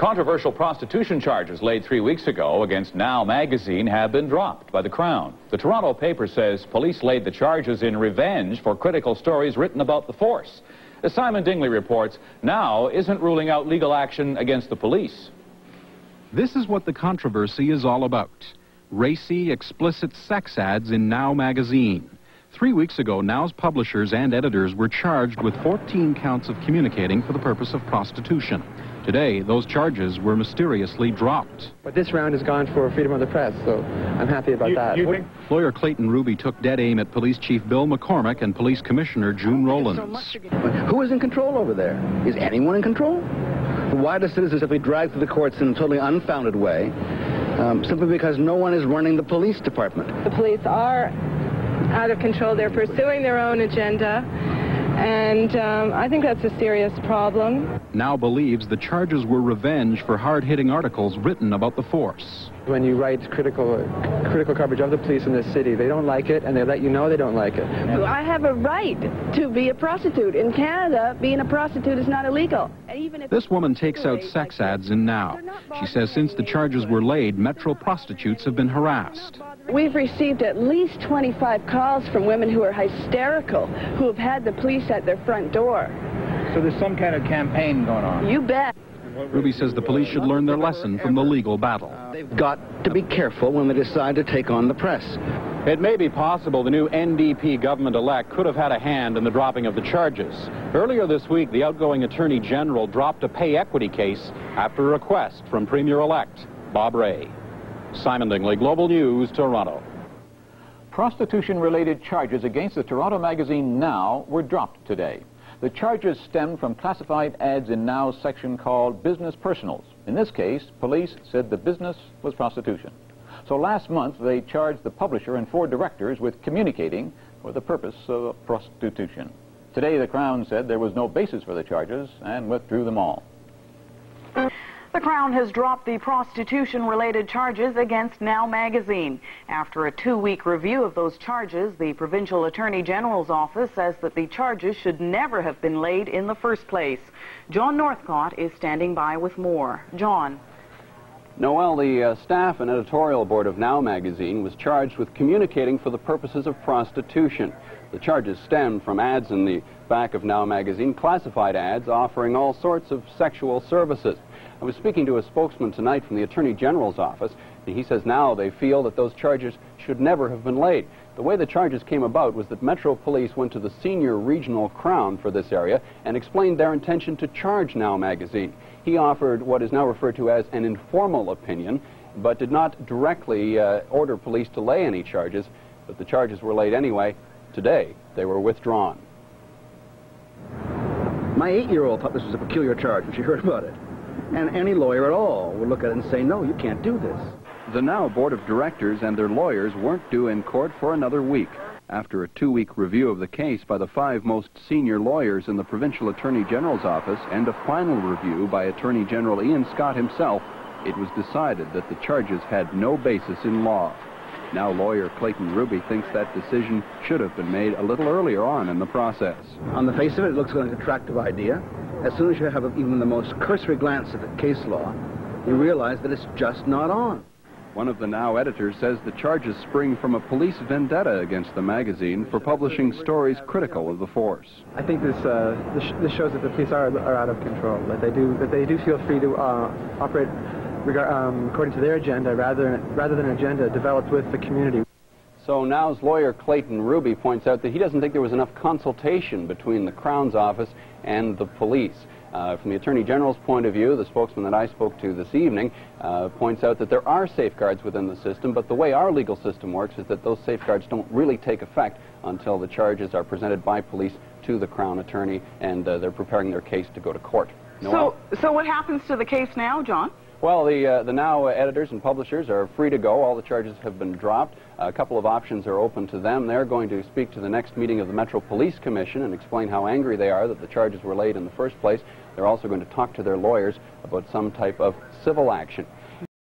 Controversial prostitution charges laid 3 weeks ago against Now magazine have been dropped by the Crown. The Toronto paper says police laid the charges in revenge for critical stories written about the force. As Simon Dingley reports, Now isn't ruling out legal action against the police. This is what the controversy is all about. Racy, explicit sex ads in Now magazine. 3 weeks ago, Now's publishers and editors were charged with 14 counts of communicating for the purpose of prostitution. Today, those charges were mysteriously dropped. But this round has gone for freedom of the press, so I'm happy about that. Lawyer Clayton Ruby took dead aim at Police Chief Bill McCormick and Police Commissioner June Rowlands. Who is in control over there? Is anyone in control? Why do citizens simply drag through the courts in a totally unfounded way, simply because no one is running the police department? The police are out of control. They're pursuing their own agenda. And I think that's a serious problem. Now believes the charges were revenge for hard-hitting articles written about the force. When you write critical coverage of the police in this city, they don't like it, and they let you know they don't like it. I have a right to be a prostitute. In Canada, being a prostitute is not illegal. Even if this woman takes out sex ads in Now. She says since the charges were laid, Metro prostitutes have been harassed. We've received at least 25 calls from women who are hysterical, who have had the police at their front door. So there's some kind of campaign going on? You bet. Ruby says the police should learn their lesson from the legal battle. They've got to be careful when they decide to take on the press. It may be possible the new NDP government-elect could have had a hand in the dropping of the charges. Earlier this week, the outgoing Attorney General dropped a pay equity case after a request from Premier-elect Bob Rae. Simon Dingley, Global News, Toronto. Prostitution-related charges against the Toronto magazine Now were dropped today. The charges stemmed from classified ads in Now's section called Business Personals. In this case, police said the business was prostitution. So last month, they charged the publisher and 4 directors with communicating for the purpose of prostitution. Today, the Crown said there was no basis for the charges and withdrew them all. The Crown has dropped the prostitution-related charges against Now magazine. After a 2-week review of those charges, the Provincial Attorney General's office says that the charges should never have been laid in the first place. John Northcott is standing by with more. John. Noel, the staff and editorial board of Now magazine was charged with communicating for the purposes of prostitution. The charges stem from ads in the back of Now magazine, classified ads offering all sorts of sexual services. I was speaking to a spokesman tonight from the Attorney General's office, and he says now they feel that those charges should never have been laid. The way the charges came about was that Metro Police went to the senior regional Crown for this area and explained their intention to charge Now magazine. He offered what is now referred to as an informal opinion, but did not directly order police to lay any charges, but the charges were laid anyway. Today, they were withdrawn. My 8-year-old thought this was a peculiar charge when she heard about it. And any lawyer at all would look at it and say, no, you can't do this. The Now board of directors and their lawyers weren't due in court for another week. After a 2-week review of the case by the 5 most senior lawyers in the Provincial Attorney General's office and a final review by Attorney General Ian Scott himself, it was decided that the charges had no basis in law. Now lawyer Clayton Ruby thinks that decision should have been made a little earlier on in the process. On the face of it, it looks like an attractive idea. As soon as you have even the most cursory glance at the case law, you realize that it's just not on. One of the Now editors says the charges spring from a police vendetta against the magazine for publishing stories critical of the force. I think this shows that the police are out of control, that they do feel free to operate according to their agenda rather than an agenda developed with the community. So Now's lawyer Clayton Ruby points out that he doesn't think there was enough consultation between the Crown's office and the police. From the Attorney General's point of view, the spokesman that I spoke to this evening points out that there are safeguards within the system, but the way our legal system works is that those safeguards don't really take effect until the charges are presented by police to the Crown Attorney and they're preparing their case to go to court. So what happens to the case now, John? Well, the Now editors and publishers are free to go. All the charges have been dropped. A couple of options are open to them. They're going to speak to the next meeting of the Metro Police Commission and explain how angry they are that the charges were laid in the first place. They're also going to talk to their lawyers about some type of civil action.